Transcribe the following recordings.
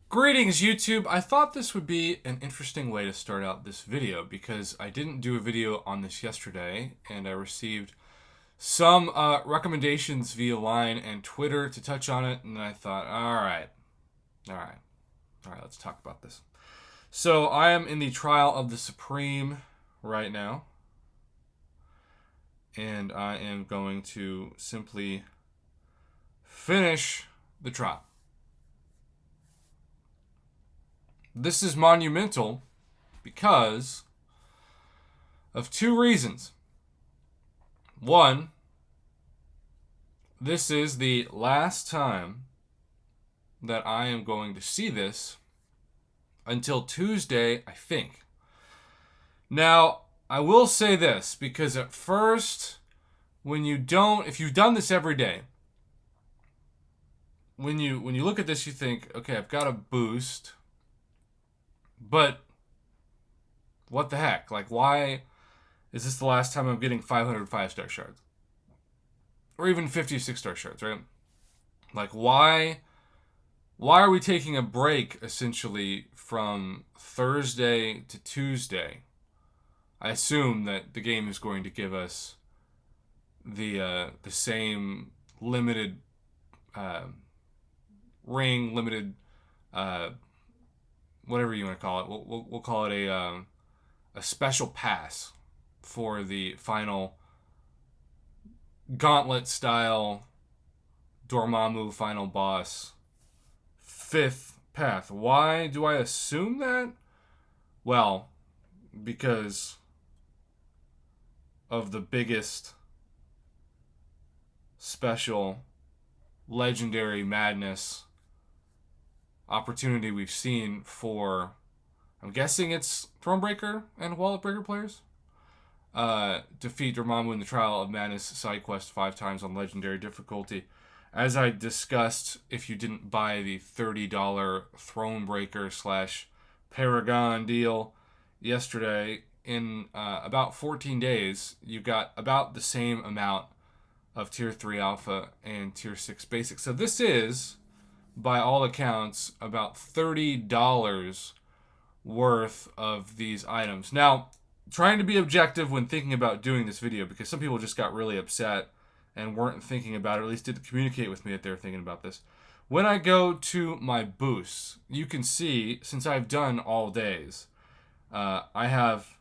Greetings, YouTube. I thought this would be an interesting way to start out this video because I didn't do a video on this yesterday and I received some recommendations via Line and Twitter to touch on it, and I thought, all right, let's talk about this. So I am in the trial of the Supreme right now, and I am going to simply finish the trial. This is monumental because of two reasons. One, this is the last time that I am going to see this until Tuesday, I think. Now, I will say this because at first, if you've done this every day, when you look at this, you think, okay, I've got a boost. But what the heck? Like, why is this the last time I'm getting 500 5-star shards? Or even 50 6-star shards, right? Like, why are we taking a break, essentially, from Thursday to Tuesday? I assume that the game is going to give us the same limited limited whatever you want to call it. We'll call it a special pass for the final gauntlet style Dormammu final boss 5th path. Why do I assume that? Well, because of the biggest special legendary madness opportunity we've seen for, I'm guessing it's Thronebreaker and Wallet Breaker players. Defeat Dormammu in the Trial of Madness side quest 5 times on legendary difficulty. As I discussed, if you didn't buy the $30 Thronebreaker / Paragon deal yesterday, in about 14 days, you got about the same amount of Tier 3 Alpha and Tier 6 Basic. So this is, by all accounts, about $30 worth of these items. Now, trying to be objective when thinking about doing this video, because some people just got really upset and weren't thinking about it, or at least didn't communicate with me that they were thinking about this. When I go to my boosts, you can see, since I've done all days, I have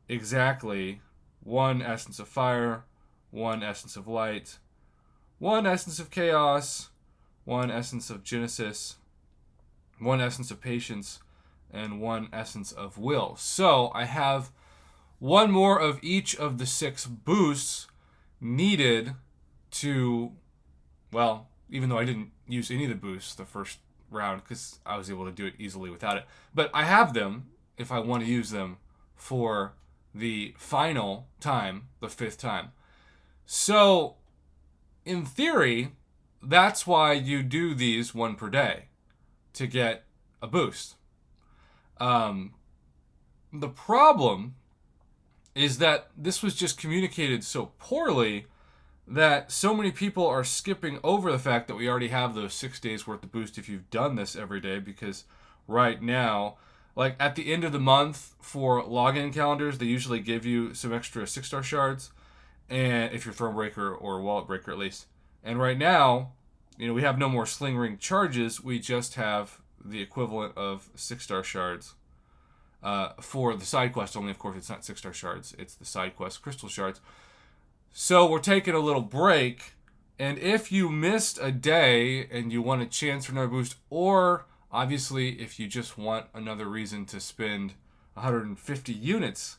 exactly 1 Essence of Fire, 1 Essence of Light, 1 Essence of Chaos, 1 Essence of Genesis, 1 Essence of Patience, and 1 Essence of Will. So I have 1 more of each of the 6 boosts needed to, well, even though I didn't use any of the boosts the first round because I was able to do it easily without it. But I have them if I want to use them for the final time, the 5th time. So, in theory, that's why you do these 1 per day, to get a boost. The problem is that this was just communicated so poorly that so many people are skipping over the fact that we already have those 6 days worth of boost if you've done this every day, because right now, like at the end of the month for login calendars, they usually give you some extra 6-star shards, and if you're Thronebreaker or Wallet Breaker at least. And right now, we have no more Sling Ring charges. We just have the equivalent of 6-star shards for the side quest. Only, of course, it's not 6-star shards. It's the side quest crystal shards. So we're taking a little break. And if you missed a day and you want a chance for another boost, or obviously if you just want another reason to spend 150 units,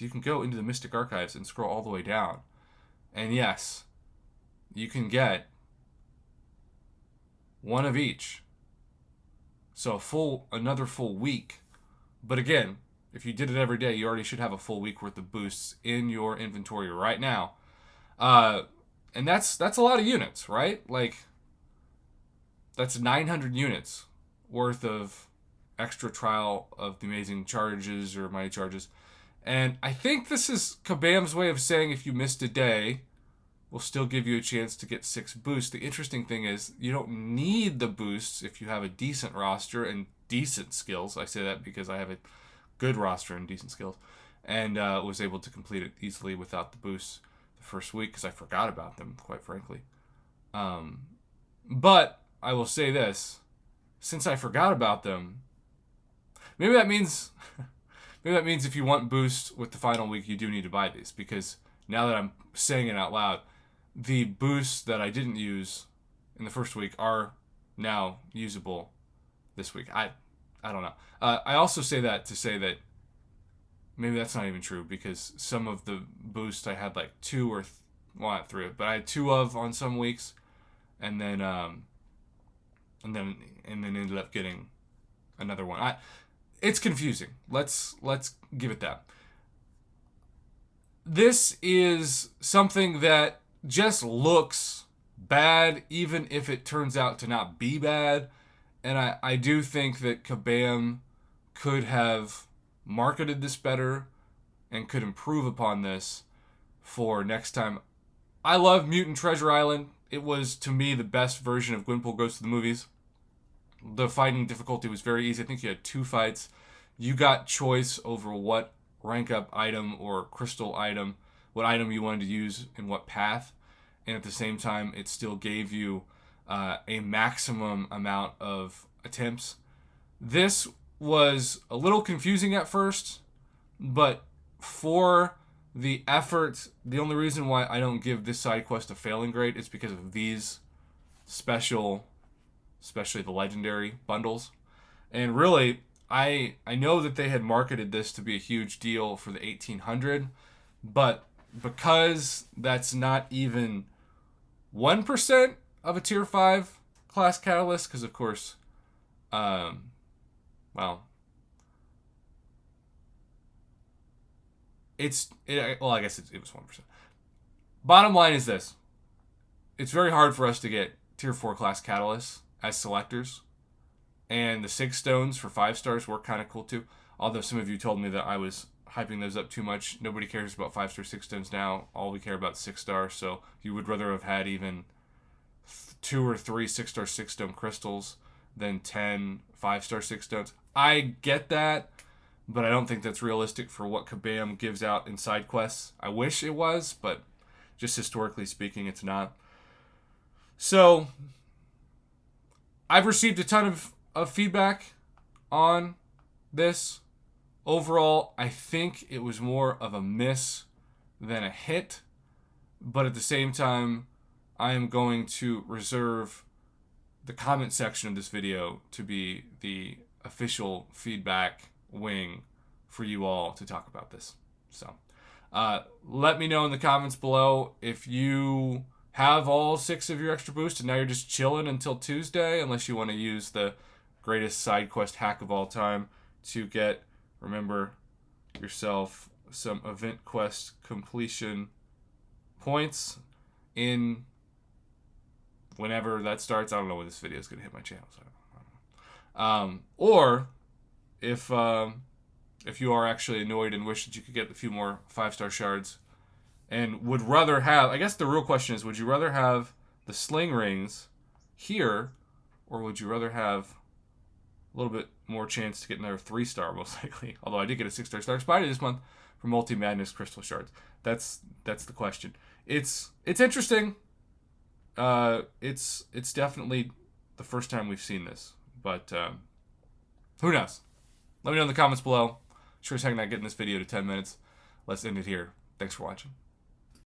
you can go into the Mystic Archives and scroll all the way down. And yes, you can get 1 of each. So another full week. But again, if you did it every day, you already should have a full week worth of boosts in your inventory right now. And that's a lot of units, right? Like, that's 900 units worth of extra Trial of the Amazing charges or mighty charges. And I think this is Kabam's way of saying if you missed a day, will still give you a chance to get 6 boosts. The interesting thing is you don't need the boosts if you have a decent roster and decent skills. I say that because I have a good roster and decent skills, and was able to complete it easily without the boosts the first week because I forgot about them, quite frankly. But I will say this, since I forgot about them, maybe that means if you want boosts with the final week, you do need to buy these, because now that I'm saying it out loud, the boosts that I didn't use in the first week are now usable this week. I don't know. I also say that to say that maybe that's not even true, because some of the boosts I had like 2 or not 3, but I had 2 of on some weeks, and then ended up getting another one. It's confusing. Let's give it that. This is something that just looks bad, even if it turns out to not be bad. And I do think that Kabam could have marketed this better and could improve upon this for next time. I love Mutant Treasure Island. It was, to me, the best version of Gwenpool Goes to the Movies. The fighting difficulty was very easy. I think you had 2 fights. You got choice over what rank up item or crystal item, what item you wanted to use in what path. And at the same time, it still gave you a maximum amount of attempts. This was a little confusing at first, but for the effort, the only reason why I don't give this side quest a failing grade is because of these special, especially the legendary bundles. And really, I know that they had marketed this to be a huge deal for the 1800, but because that's not even 1% of a tier 5 class catalyst, because of course, well, I guess it was 1%. Bottom line is this: it's very hard for us to get tier 4 class catalysts as selectors, and the 6 stones for 5 stars work kind of cool too. Although some of you told me that I was hyping those up too much. Nobody cares about 5-star 6 stones now. All we care about 6 stars. So you would rather have had even 2 or 3 6-star 6 stone crystals than 10 5-star 6 stones. I get that, but I don't think that's realistic for what Kabam gives out in side quests. I wish it was, but just historically speaking, it's not. So I've received a ton of feedback on this. Overall, I think it was more of a miss than a hit, but at the same time, I am going to reserve the comment section of this video to be the official feedback wing for you all to talk about this. So let me know in the comments below if you have all 6 of your extra boosts and now you're just chilling until Tuesday, unless you want to use the greatest side quest hack of all time to get, remember, yourself some event quest completion points in whenever that starts. I don't know when this video is going to hit my channel, so I don't know. Or if you are actually annoyed and wish that you could get a few more 5-star shards and would rather have, I guess the real question is, would you rather have the sling rings here, or would you rather have a little bit more chance to get another 3-star, most likely? Although I did get a 6-star Star Spider this month for Multi-Madness Crystal Shards. That's the question. It's interesting. It's definitely the first time we've seen this, but who knows? Let me know in the comments below. Sure as heck not getting this video to 10 minutes. Let's end it here. Thanks for watching.